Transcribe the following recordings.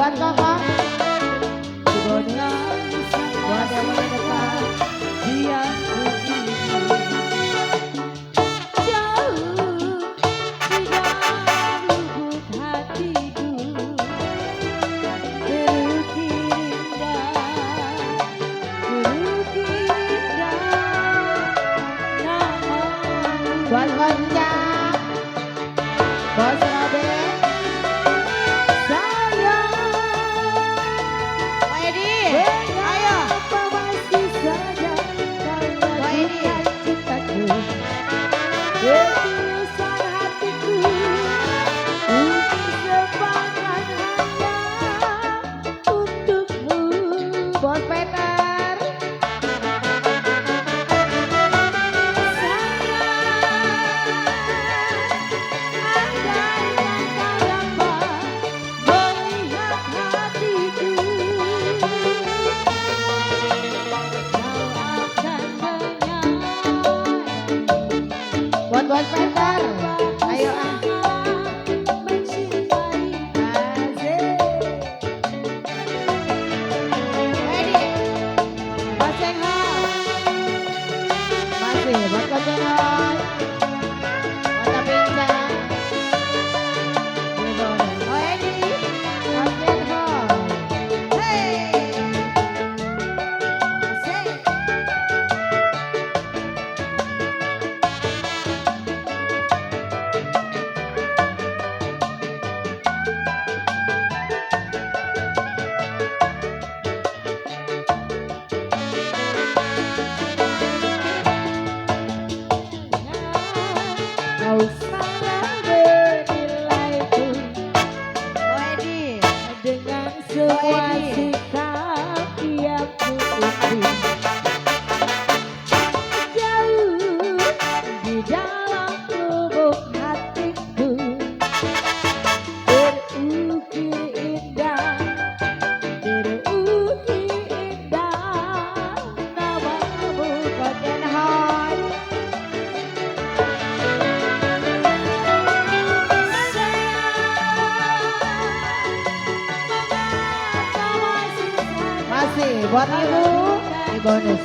buat kakak. Buat yang mendekat. Dia jauh di dalam lubuk hatiku, terukir indah namamu. Buat goncang. Bos Robin. Sayang, Pak Edi. Ayo. mengapa masih saja kau lakukan cintaku, ketulusan hatiku untuk sepakat hanya untukmu. Bos Peter. Buat Bos Peter. Ayo ah. Asik. Edi. Bos Cenghol. Masih buat Bos Cenghol. Buat Tapincang. Oh Edi. Bos Cenghol. Hey. Asik. Kau salah menilaiku Oh Edi. dengan semua Edi. sikap yang kuundi. Jauh di dalam lubuk hatiku, terukir indah namamu. Bos Cenghol. Masih buat ibu. Ini bonus.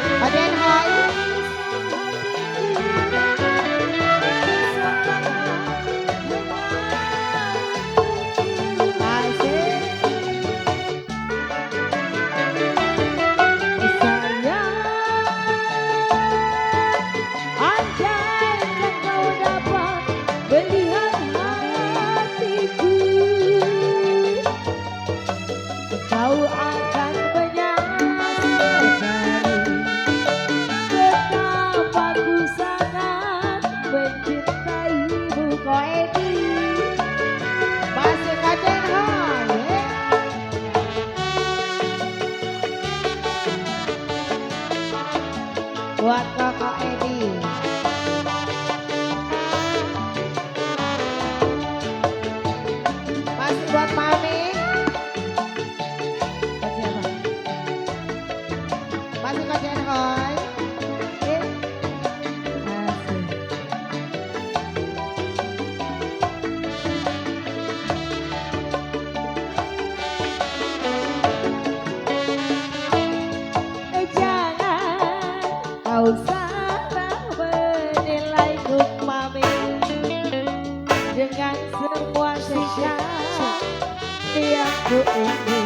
Bos Cenghol. Asik. Andaikan kau dapat melihat hatiku, kau akan menyadari betapa ku sangat mencintaimu. Ko Edi. Masih Kak Cenghol. Buat kakak Edi. Masih buat Mami. Buat siapa? Masih Kak Cenghol. Asik. Jangan kau salah menilaiku, mami, dengan semua sikap yang kuundi.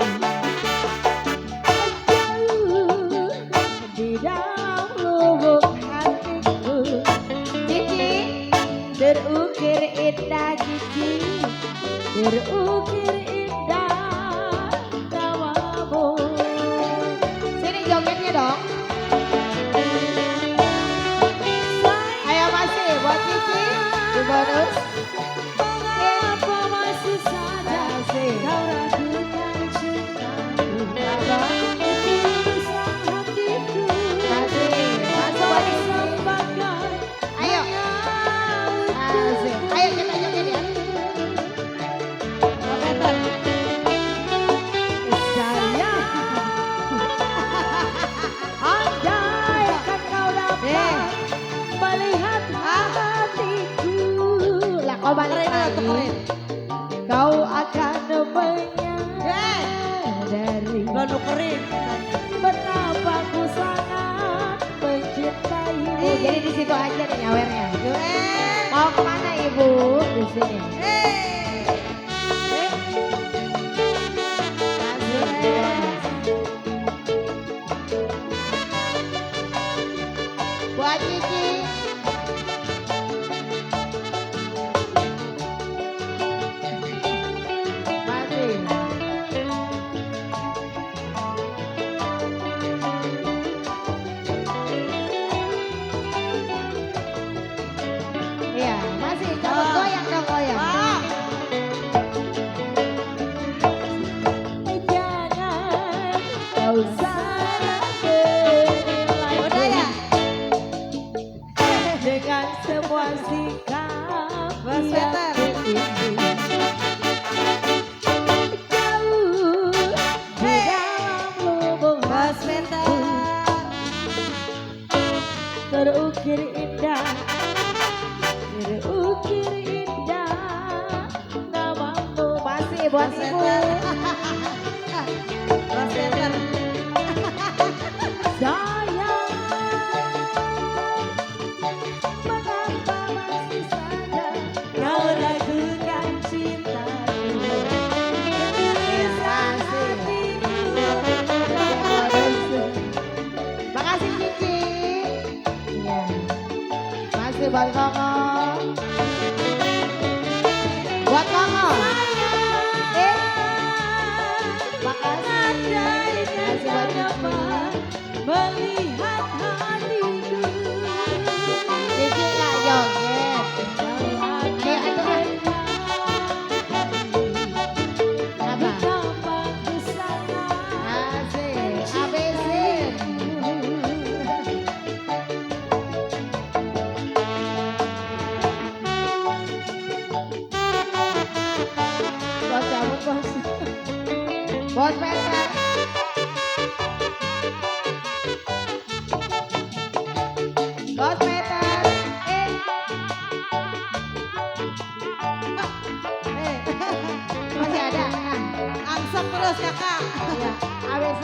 Jauh di dalam lubuk hatiku, Cici. terukir indah Cici, terukir indah namamu. Sini jogetnya dong. Ayo masih buat Cici. Di bonus. Mengapa masih saja Asik. kau ragukan cintaku, Abang. ketulusan hatiku, Masih. Masih buat Cici. sepakat Ayo. hanya Asik. Ayo kita joget ya. Bos Peter. menyadari Lo nukerin. betapa ku sangat mencintaimu. Jadi di situ aja nih nyawernya. Eh. Mau kemana ibu? Di sini. Buat Cici. Masih. Iya, masih. Kamu goyang dong, goyang. Jangan kau salah menilai Udah ya? dengan semua sikap Mas yang Peter. berisi. Jauh di dalam lubuk Mas hati Peter. terukir indah, terukir indah namamu. Masih buat Mas ibu. Peter. Mas Peter. Sayang, mengapa masih saja kau ragukan cintaku? Gelisah hatiku. Makasih Cici. Iya. Masih buat Kongo. Buat Kongo. Makasih. Andaikan Masih buat Cici. dapat melihat hatiku, Cici nggak joget. akan Apa? betapa ku sangat Asik. Habisin. Bos cabut bos. Bos Peter. Bos Peter. Masih ada. Angsep terus kakak. Iya. ABC.